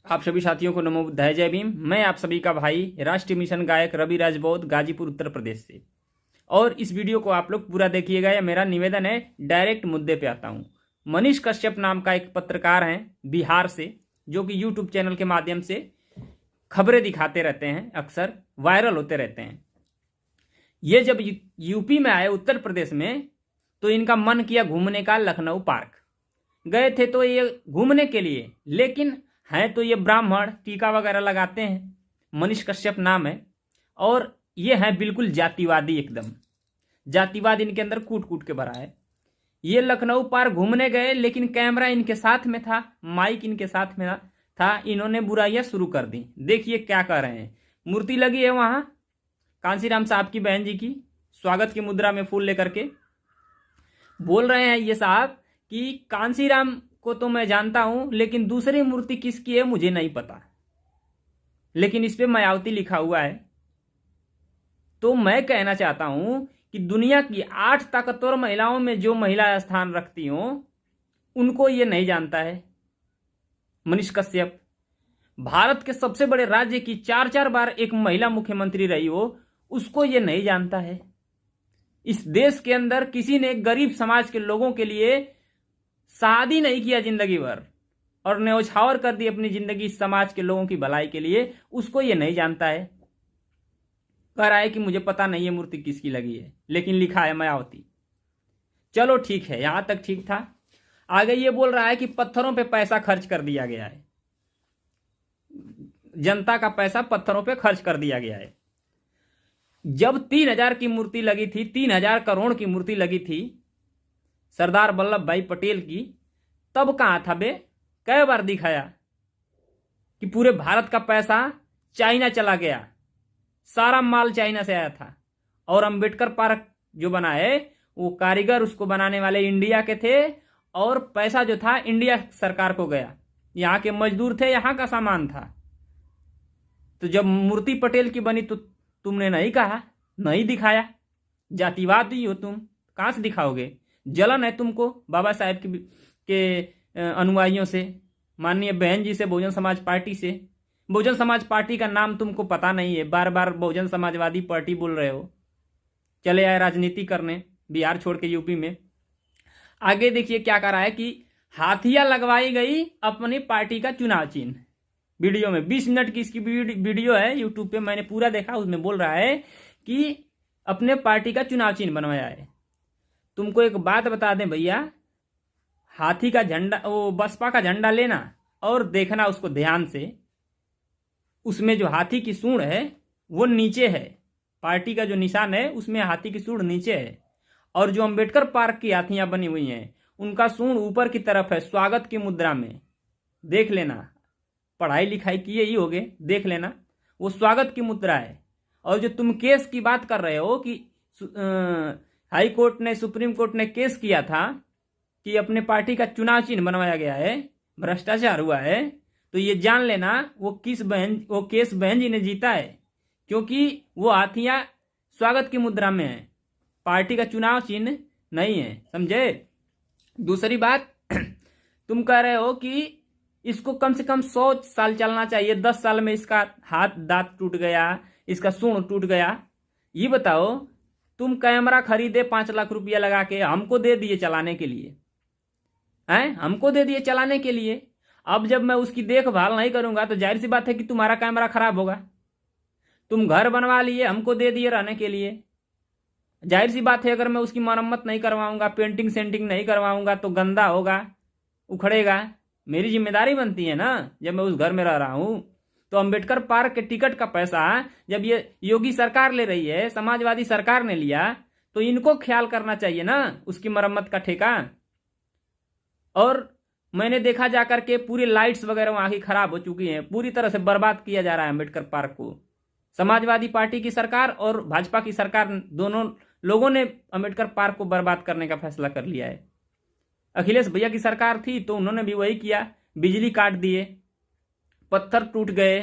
आप सभी साथियों को नमो बुद्धाय, जय भीम। मैं आप सभी का भाई राष्ट्रीय मिशन गायक रवि राजबौद्ध, गाजीपुर उत्तर प्रदेश से। और इस वीडियो को आप लोग पूरा देखिएगा, यह मेरा निवेदन है। डायरेक्ट मुद्दे पे आता हूं। मनीष कश्यप नाम का एक पत्रकार हैं बिहार से, जो कि यूट्यूब चैनल के माध्यम से खबरें दिखाते रहते हैं, अक्सर वायरल होते रहते हैं। ये जब यूपी में आए, उत्तर प्रदेश में, तो इनका मन किया घूमने का। लखनऊ पार्क गए थे तो ये घूमने के लिए, लेकिन हैं तो ये ब्राह्मण, टीका वगैरह लगाते हैं। मनीष कश्यप नाम है। और ये हैं बिल्कुल जातिवादी, एकदम जातिवाद इनके अंदर कूट कूट के भरा है। ये लखनऊ पार्क घूमने गए, लेकिन कैमरा इनके साथ में था, माइक इनके साथ में था। इन्होंने बुराइयां शुरू कर दी। देखिए क्या कर रहे हैं। मूर्ति लगी है वहां कांसीराम साहब की, बहन जी की, स्वागत की मुद्रा में फूल लेकर के। बोल रहे हैं ये साहब कि कांसीराम को तो मैं जानता हूं, लेकिन दूसरी मूर्ति किसकी है मुझे नहीं पता, लेकिन इस पे मायावती लिखा हुआ है। तो मैं कहना चाहता हूं कि दुनिया की 8 ताकतवर महिलाओं में जो महिला स्थान रखती हो, उनको ये नहीं जानता है। मनीष कश्यप भारत के सबसे बड़े राज्य की 4-4 बार एक महिला मुख्यमंत्री रही हो, उसको ये नहीं जानता है। इस देश के अंदर किसी ने गरीब समाज के लोगों के लिए शादी नहीं किया जिंदगी भर, और न्यौछावर कर दी अपनी जिंदगी समाज के लोगों की भलाई के लिए, उसको ये नहीं जानता है। कह रहा है कि मुझे पता नहीं है मूर्ति किसकी लगी है, लेकिन लिखा है मायावती। चलो ठीक है, यहां तक ठीक था। आगे ये बोल रहा है कि पत्थरों पे पैसा खर्च कर दिया गया है, जनता का पैसा पत्थरों पे खर्च कर दिया गया है। जब 3000 की मूर्ति लगी थी, 3000 करोड़ की मूर्ति लगी थी सरदार वल्लभ भाई पटेल की, तब कहां था बे? कई बार दिखाया कि पूरे भारत का पैसा चाइना चला गया, सारा माल चाइना से आया था। और अंबेडकर पार्क जो बना है, वो कारीगर, उसको बनाने वाले इंडिया के थे, और पैसा जो था इंडिया सरकार को गया। यहां के मजदूर थे, यहां का सामान था। तो जब मूर्ति पटेल की बनी तो तुमने नहीं कहा, नहीं दिखाया। जातिवादी हो तुम, कहां से दिखाओगे? जलन है तुमको बाबा साहेब के अनुयायियों से, माननीय बहन जी से, बहुजन समाज पार्टी से। बहुजन समाज पार्टी का नाम तुमको पता नहीं है, बार बार बहुजन समाजवादी पार्टी बोल रहे हो। चले आए राजनीति करने बिहार छोड़ के यूपी में। आगे देखिए क्या कर रहा है कि हाथियां लगवाई गई अपनी पार्टी का चुनाव चिन्ह। वीडियो में 20 मिनट की इसकी वीडियो है यूट्यूब पे, मैंने पूरा देखा। उसमें बोल रहा है कि अपने पार्टी का चुनाव चिन्ह बनवाया है। तुमको एक बात बता दें भैया, हाथी का झंडा, वो बसपा का झंडा लेना और देखना उसको ध्यान से। उसमें जो हाथी की सूंड है वो नीचे है, पार्टी का जो निशान है उसमें हाथी की सूंड नीचे है। और जो अंबेडकर पार्क की हाथियां बनी हुई हैं, उनका सूंड ऊपर की तरफ है, स्वागत की मुद्रा में। देख लेना, पढ़ाई लिखाई किए ही होगे, देख लेना, वो स्वागत की मुद्रा है। और जो तुम केस की बात कर रहे हो कि हाई कोर्ट ने, सुप्रीम कोर्ट ने केस किया था कि अपने पार्टी का चुनाव चिन्ह बनवाया गया है, भ्रष्टाचार हुआ है, तो ये जान लेना वो केस बहन जी ने जीता है, क्योंकि वो हाथियां स्वागत की मुद्रा में है, पार्टी का चुनाव चिन्ह नहीं है, समझे? दूसरी बात, तुम कह रहे हो कि इसको कम से कम 100 साल चलना चाहिए, 10 साल में इसका हाथ दांत टूट गया, इसका सूंड टूट गया। ये बताओ, तुम कैमरा खरीदे 5 लाख रुपया लगा के, हमको दे दिए चलाने के लिए, हैं? हमको दे दिए चलाने के लिए। अब जब मैं उसकी देखभाल नहीं करूंगा तो जाहिर सी बात है कि तुम्हारा कैमरा खराब होगा। तुम घर बनवा लिए, हमको दे दिए रहने के लिए, जाहिर सी बात है अगर मैं उसकी मरम्मत नहीं करवाऊंगा, पेंटिंग सेंटिंग नहीं करवाऊंगा, तो गंदा होगा, उखड़ेगा। मेरी जिम्मेदारी बनती है ना, जब मैं उस घर में रह रहा हूं। तो अंबेडकर पार्क के टिकट का पैसा जब ये योगी सरकार ले रही है, समाजवादी सरकार ने लिया, तो इनको ख्याल करना चाहिए ना उसकी मरम्मत का ठेका। और मैंने देखा जाकर के पूरी लाइट्स वगैरह वहां की खराब हो चुकी हैं, पूरी तरह से बर्बाद किया जा रहा है अंबेडकर पार्क को। समाजवादी पार्टी की सरकार और भाजपा की सरकार, दोनों लोगों ने अंबेडकर पार्क को बर्बाद करने का फैसला कर लिया है। अखिलेश भैया की सरकार थी तो उन्होंने भी वही किया, बिजली काट दिए, पत्थर टूट गए,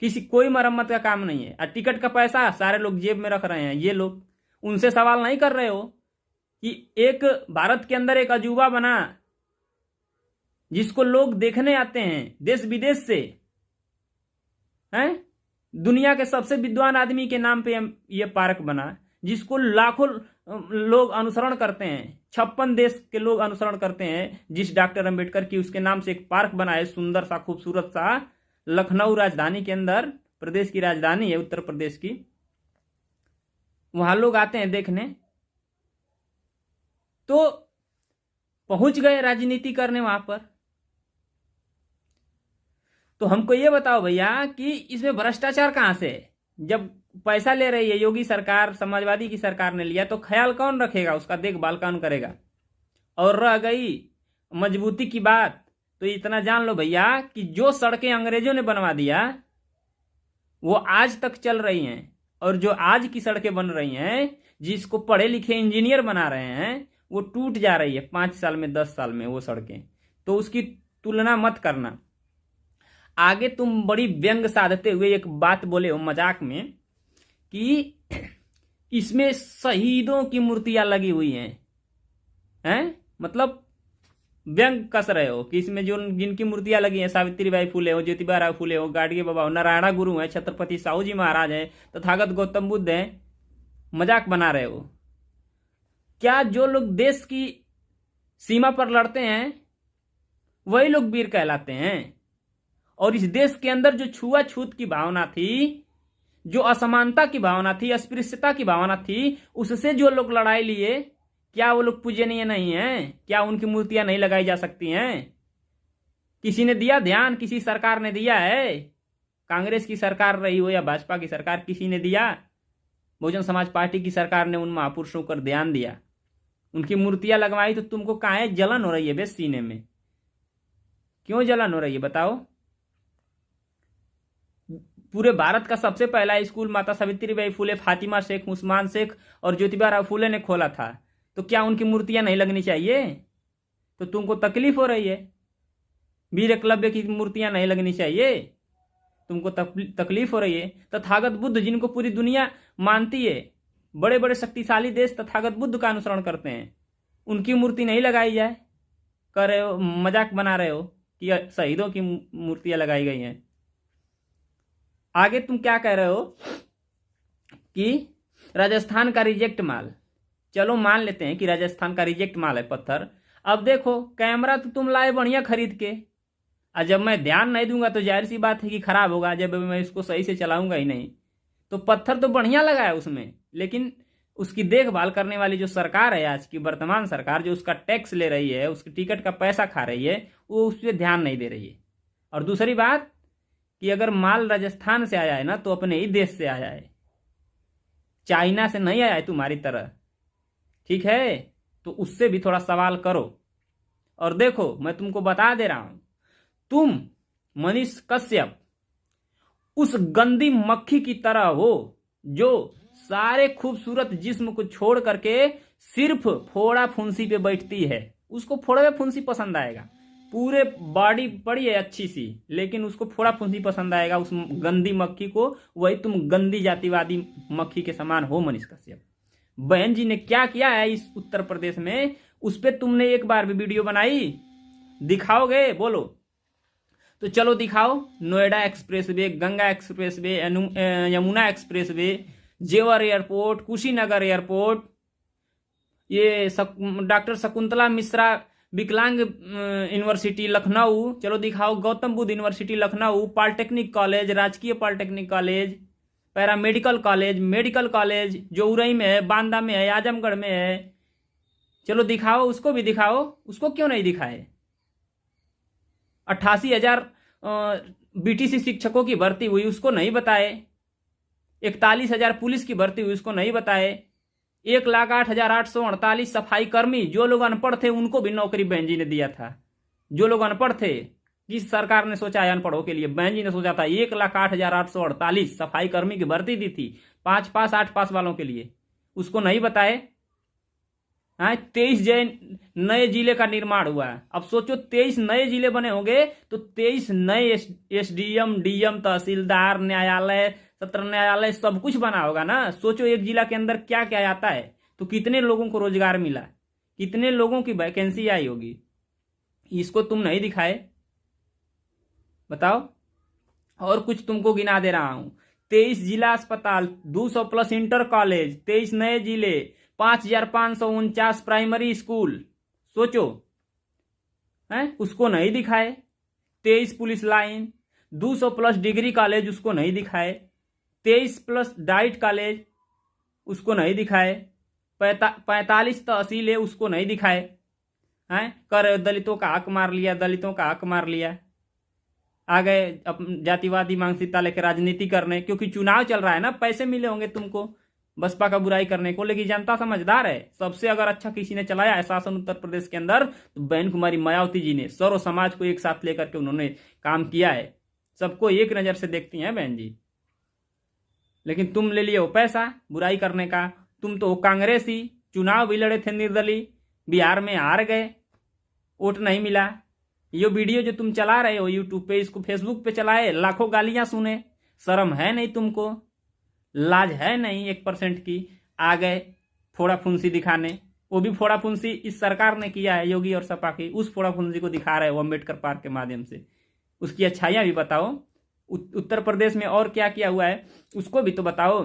कोई मरम्मत का काम नहीं है। और टिकट का पैसा सारे लोग जेब में रख रहे हैं। ये लोग उनसे सवाल नहीं कर रहे हो कि एक भारत के अंदर एक अजूबा बना जिसको लोग देखने आते हैं देश विदेश से, हैं, दुनिया के सबसे विद्वान आदमी के नाम पे ये पार्क बना, जिसको लाखों लोग अनुसरण करते हैं, 56 देश के लोग अनुसरण करते हैं, जिस डॉक्टर अंबेडकर की उसके नाम से एक पार्क बना है, सुंदर सा खूबसूरत सा, लखनऊ राजधानी के अंदर, प्रदेश की राजधानी है उत्तर प्रदेश की। वहां लोग आते हैं देखने, तो पहुंच गए राजनीति करने वहां पर। तो हमको ये बताओ भैया कि इसमें भ्रष्टाचार कहां से है? जब पैसा ले रही है योगी सरकार, समाजवादी की सरकार ने लिया, तो ख्याल कौन रखेगा, उसका देखभाल कौन करेगा? और रह गई मजबूती की बात, तो इतना जान लो भैया कि जो सड़कें अंग्रेजों ने बनवा दिया वो आज तक चल रही हैं, और जो आज की सड़कें बन रही हैं, जिसको पढ़े लिखे इंजीनियर बना रहे हैं, वो टूट जा रही है 5 साल में 10 साल में वो सड़कें। तो उसकी तुलना मत करना। आगे तुम बड़ी व्यंग साधते हुए एक बात बोले हो मजाक में कि इसमें शहीदों की मूर्तियां लगी हुई हैं, मतलब व्यंग कस रहे हो कि इसमें जो जिनकी मूर्तियां लगी हैं, सावित्रीबाई फुले हो, ज्योतिबा फुले हो, गाडगे बाबा हो, नारायणा गुरु है, छत्रपति साहू जी महाराज है, तथागत गौतम बुद्ध है, मजाक बना रहे हो क्या? जो लोग देश की सीमा पर लड़ते हैं वही लोग वीर कहलाते हैं। और इस देश के अंदर जो छुआछूत की भावना थी, जो असमानता की भावना थी, अस्पृश्यता की भावना थी, उससे जो लोग लड़ाई लिए, क्या वो लोग पूजनीय नहीं हैं? क्या उनकी मूर्तियां नहीं लगाई जा सकती हैं? किसी ने दिया ध्यान? किसी सरकार ने दिया है? कांग्रेस की सरकार रही हो या भाजपा की सरकार, किसी ने दिया? बहुजन समाज पार्टी की सरकार ने उन महापुरुषों पर ध्यान दिया, उनकी मूर्तियां लगवाई, तो तुमको काहे जलन हो रही है बे सीने में? क्यों जलन हो रही है बताओ? पूरे भारत का सबसे पहला स्कूल माता सावित्रीबाई फुले, फातिमा शेख, उस्मान शेख और ज्योतिबा फुले ने खोला था, तो क्या उनकी मूर्तियां नहीं लगनी चाहिए? तो तुमको तकलीफ हो रही है, वीर एकलव्य की मूर्तियां नहीं लगनी चाहिए, तुमको तकलीफ हो रही है। तथागत बुद्ध, जिनको पूरी दुनिया मानती है, बड़े बड़े शक्तिशाली देश तथागत बुद्ध का अनुसरण करते हैं, उनकी मूर्ति नहीं लगाई जाए? कर रहे हो, मजाक बना रहे हो कि शहीदों की मूर्तियां लगाई गई हैं। आगे तुम क्या कह रहे हो कि राजस्थान का रिजेक्ट माल, चलो मान लेते हैं कि राजस्थान का रिजेक्ट माल है पत्थर। अब देखो, कैमरा तो तुम लाए बढ़िया खरीद के, और जब मैं ध्यान नहीं दूंगा तो जाहिर सी बात है कि खराब होगा, जब मैं इसको सही से चलाऊंगा ही नहीं। तो पत्थर तो बढ़िया लगा है उसमें, लेकिन उसकी देखभाल करने वाली जो सरकार है, आज की वर्तमान सरकार, जो उसका टैक्स ले रही है, उसके टिकट का पैसा खा रही है, वो उस पर ध्यान नहीं दे रही है। और दूसरी बात कि अगर माल राजस्थान से आया है ना, तो अपने ही देश से आया है, चाइना से नहीं आया है तुम्हारी तरह, ठीक है? तो उससे भी थोड़ा सवाल करो। और देखो, मैं तुमको बता दे रहा हूं, तुम मनीष कश्यप उस गंदी मक्खी की तरह हो जो सारे खूबसूरत जिस्म को छोड़ करके सिर्फ फोड़ा फुंसी पे बैठती है। उसको फोड़ा फुंसी पसंद आएगा, पूरे बॉडी पड़ी है अच्छी सी, लेकिन उसको फोड़ा फुंसी पसंद आएगा उस गंदी मक्खी को। वही तुम गंदी जातिवादी मक्खी के समान हो मनीष कश्यप। बहन जी ने क्या किया है इस उत्तर प्रदेश में, उस पर तुमने एक बार भी वीडियो बनाई? दिखाओगे? बोलो तो चलो दिखाओ। Noida expressway, Ganga expressway, Yamuna expressway, Jewar airport, Kushinagar airport, ये डॉक्टर शकुंतला मिश्रा विकलांग यूनिवर्सिटी लखनऊ, चलो दिखाओ। Gautam Buddha university Lucknow, polytechnic college, राजकीय polytechnic college, paramedical college, medical college जो उरई में है, बांदा में है, आजमगढ़ में है, चलो दिखाओ। उसको भी दिखाओ। उसको क्यों नहीं दिखाए? 88,000 बीटीसी शिक्षकों की भर्ती हुई, उसको नहीं बताए। 41,000 पुलिस की भर्ती हुई, उसको नहीं बताए। 1,08,848 सफाई कर्मी, जो लोग अनपढ़ थे उनको भी नौकरी बहन जी ने दिया था। जो लोग अनपढ़ थे, किस सरकार ने सोचा है अनपढ़ों के लिए? बहन जी ने सोचा था। 1,08,848 सफाई कर्मी की भर्ती दी थी, 5 पास 8 पास वालों के लिए, उसको नहीं बताए। हाँ, 23 नए जिले का निर्माण हुआ है। अब सोचो 23 नए जिले बने होंगे तो 23 नए एसडीएम, डीएम, तहसीलदार, न्यायालय, सत्र न्यायालय, सब कुछ बना होगा ना। सोचो एक जिला के अंदर क्या क्या आता है, तो कितने लोगों को रोजगार मिला, कितने लोगों की वैकेंसी आई होगी। इसको तुम नहीं दिखाए, बताओ। और कुछ तुमको गिना दे रहा हूं। 23 जिला अस्पताल, 200 प्लस इंटर कॉलेज, 23 नए जिले, 5,549 प्राइमरी स्कूल। सोचो, है उसको नहीं दिखाए। 23 police line, 200 plus degree college, उसको नहीं दिखाए। 23 प्लस डाइट कॉलेज, उसको नहीं दिखाए। 45 तहसील है, उसको नहीं दिखाए। हैं कर दलितों का हक मार लिया, दलितों का हक मार लिया। आ गए जातिवादी मानसिकता लेकर राजनीति करने, क्योंकि चुनाव चल रहा है ना, पैसे मिले होंगे तुमको बसपा का बुराई करने को। लेकिन जनता समझदार है। सबसे अगर अच्छा किसी ने चलाया है शासन उत्तर प्रदेश के अंदर तो बहन कुमारी मायावती जी ने। सर्व समाज को एक साथ लेकर के उन्होंने काम किया है। सबको एक नजर से देखती हैं बहन जी। लेकिन तुम ले लिए हो पैसा बुराई करने का। तुम तो कांग्रेसी, चुनाव भी लड़े थे निर्दलीय, बिहार में हार गए, वोट नहीं मिला। ये वीडियो जो तुम चला रहे हो यूट्यूब पे, इसको फेसबुक पे चलाए, लाखों गालियां सुने, शर्म है नहीं तुमको, लाज है नहीं 1% की। आ गए फोड़ा फुंसी दिखाने। वो भी फोड़ा फुंसी इस सरकार ने किया है, योगी और सपा की। उस फोड़ा फुंसी को दिखा रहे हो अम्बेडकर पार्क के माध्यम से। उसकी अच्छाइयां भी बताओ। उत्तर प्रदेश में और क्या किया हुआ है उसको भी तो बताओ।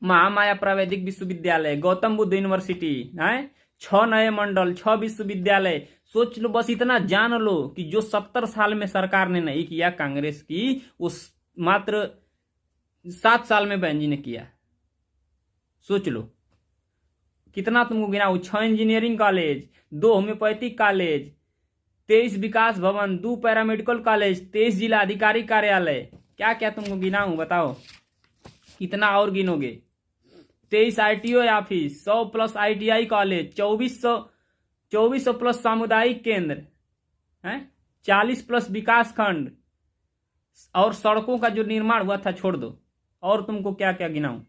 महामाया प्रावैधिक विश्वविद्यालय, गौतम बुद्ध यूनिवर्सिटी है, 6 नए मंडल, 6 विश्वविद्यालय। सोच लो, बस इतना जान लो कि जो 70 साल में सरकार ने नहीं किया कांग्रेस की, वो मात्र 7 साल में बहन जी ने किया। सोच लो कितना तुमको गिनाऊं। 6 इंजीनियरिंग कॉलेज, 2 होम्योपैथिक कॉलेज, 23 विकास भवन, 2 पैरामेडिकल कॉलेज, 23 जिला अधिकारी कार्यालय। क्या क्या तुमको गिनाऊं बताओ, कितना और गिनोगे। 23 RTO office, 100 plus ITI college, 2400 plus सामुदायिक केंद्र है, 40 प्लस विकास खंड, और सड़कों का जो निर्माण हुआ था छोड़ दो। और तुमको क्या क्या गिनाऊं।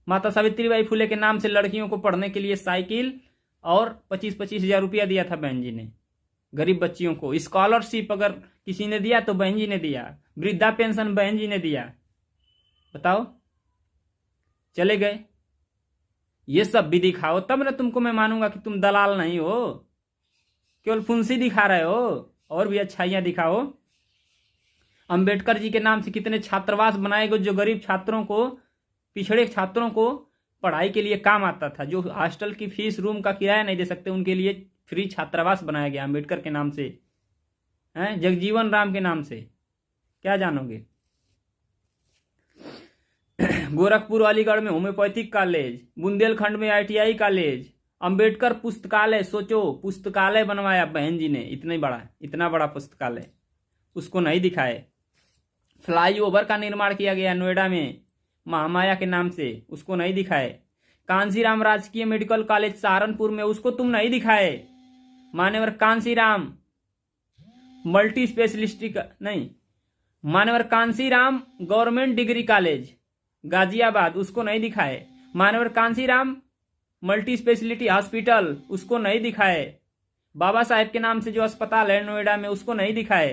माता सावित्रीबाई फुले के नाम से लड़कियों को पढ़ने के लिए साइकिल और 25-25 हजार रुपया दिया था बहन जी ने गरीब बच्चियों को। स्कॉलरशिप अगर किसी ने दिया तो बहन जी ने दिया। वृद्धा पेंशन बहन जी ने दिया। बताओ, चले गए। ये सब भी दिखाओ तब ना तुमको मैं मानूंगा कि तुम दलाल नहीं हो, केवल फुंसी दिखा रहे हो। और भी अच्छाइयां दिखाओ। अंबेडकर जी के नाम से कितने छात्रावास बनाए गए जो गरीब छात्रों को, पिछड़े छात्रों को पढ़ाई के लिए काम आता था। जो हॉस्टल की फीस, रूम का किराया नहीं दे सकते, उनके लिए फ्री छात्रावास बनाया गया अंबेडकर के नाम से, हैं, जगजीवन राम के नाम से। क्या जानोगे। गोरखपुर अलीगढ़ में होम्योपैथिक कॉलेज, बुंदेलखंड में आईटीआई कॉलेज, अंबेडकर पुस्तकालय। सोचो, पुस्तकालय बनवाया बहन जी ने, इतना बड़ा पुस्तकालय, उसको नहीं दिखाए। फ्लाईओवर का निर्माण किया गया नोएडा में महामाया के नाम से, उसको नहीं दिखाए। कांसीराम राजकीय मेडिकल कॉलेज सहारनपुर में, उसको तुम नहीं दिखाए। मान्यवर कांसीराम मल्टी स्पेशलिस्टी नहीं, मान्यवर Kanshiram government degree college Ghaziabad, उसको नहीं दिखाए। मान्यवर कांसीराम मल्टी स्पेशलिटी हॉस्पिटल, उसको नहीं दिखाए। बाबा साहेब के नाम से जो अस्पताल है नोएडा में, उसको नहीं दिखाए।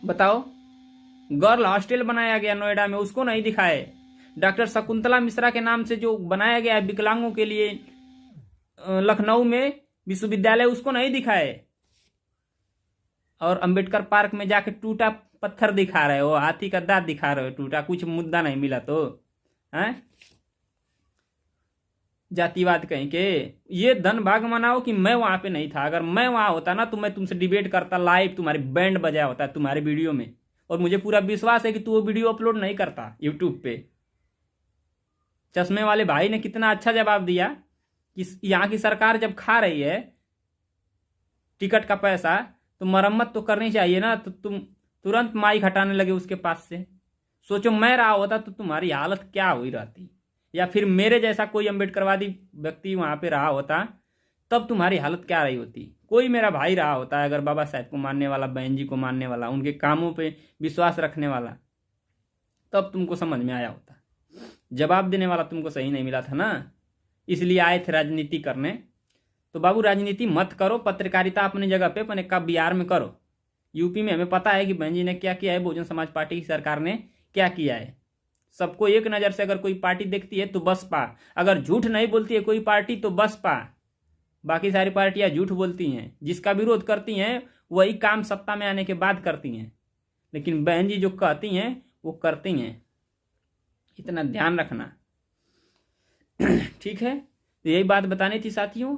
बताओ, गर्ल हॉस्टल बनाया गया नोएडा में, उसको नहीं दिखाए। डॉक्टर शकुंतला मिश्रा के नाम से जो बनाया गया है विकलांगों के लिए लखनऊ में विश्वविद्यालय, उसको नहीं दिखाए। और अंबेडकर पार्क में जाके टूटा पत्थर दिखा रहे हो, हाथी का दांत दिखा रहे हो टूटा, कुछ मुद्दा नहीं मिला तो हैं। जातिवाद कहीं के। ये धन भाग मनाओ कि मैं वहां पे नहीं था। अगर मैं वहां होता ना तो मैं तुमसे डिबेट करता, लाइव तुम्हारी बैंड बजाया होता तुम्हारे वीडियो में। और मुझे पूरा विश्वास है कि तू वो वीडियो अपलोड नहीं करता यूट्यूब पे। चश्मे वाले भाई ने कितना अच्छा जवाब दिया कि यहाँ की सरकार जब खा रही है टिकट का पैसा तो मरम्मत तो करनी चाहिए ना, तो तुम तुरंत माइक हटाने लगे उसके पास से। सोचो, मैं रहा होता तो तुम्हारी हालत क्या हुई रहती, या फिर मेरे जैसा कोई अम्बेडकरवादी व्यक्ति वहां पे रहा होता तब तुम्हारी हालत क्या रही होती। कोई मेरा भाई रहा होता है अगर बाबा साहेब को मानने वाला, बहन जी को मानने वाला, उनके कामों पे विश्वास रखने वाला, तब तुमको समझ में आया होता। जवाब देने वाला तुमको सही नहीं मिला था ना, इसलिए आए थे राजनीति करने। तो बाबू राजनीति मत करो, पत्रकारिता अपनी जगह पे अपने का बिहार में करो। यूपी में हमें पता है कि बहन जी ने क्या किया है, बहुजन समाज पार्टी की सरकार ने क्या किया है। सबको एक नज़र से अगर कोई पार्टी देखती है तो बसपा, अगर झूठ नहीं बोलती है कोई पार्टी तो बसपा, बाकी सारी पार्टियां झूठ बोलती हैं, जिसका विरोध करती हैं वही काम सत्ता में आने के बाद करती हैं, लेकिन बहन जी जो कहती हैं वो करती हैं, इतना ध्यान रखना। ठीक है, तो यही बात बतानी थी साथियों।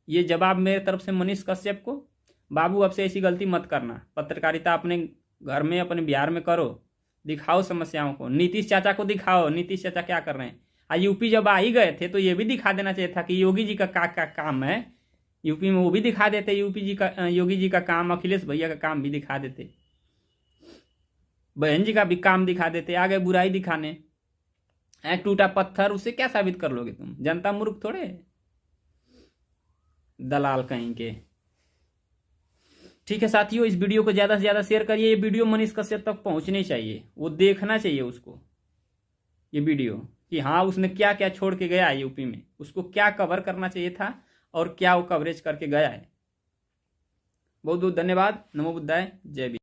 ये जवाब मेरे तरफ से मनीष कश्यप को। बाबू अब से ऐसी गलती मत करना, पत्रकारिता अपने घर में अपने बिहार में करो, दिखाओ समस्याओं को, नीतीश चाचा को दिखाओ नीतीश चाचा क्या कर रहे हैं। यूपी जब आ ही गए थे तो ये भी दिखा देना चाहिए था कि योगी जी का क्या काम है यूपी में, वो भी दिखा देते, योगी जी का काम, अखिलेश भैया का काम भी दिखा देते, बहन जी का भी काम दिखा देते। आगे बुराई दिखाने, टूटा पत्थर, उससे क्या साबित कर लोगे तुम? जनता मूर्ख थोड़े, दलाल कहीं के। ठीक है साथियों, इस वीडियो को ज्यादा से ज्यादा शेयर करिए। ये वीडियो मनीष कश्यप तक पहुंचनी चाहिए, वो देखना चाहिए उसको ये वीडियो, कि हाँ उसने क्या क्या छोड़ के गया है यूपी में, उसको क्या कवर करना चाहिए था और क्या वो कवरेज करके गया है। बहुत बहुत धन्यवाद। नमो बुद्धाय, जय भीम।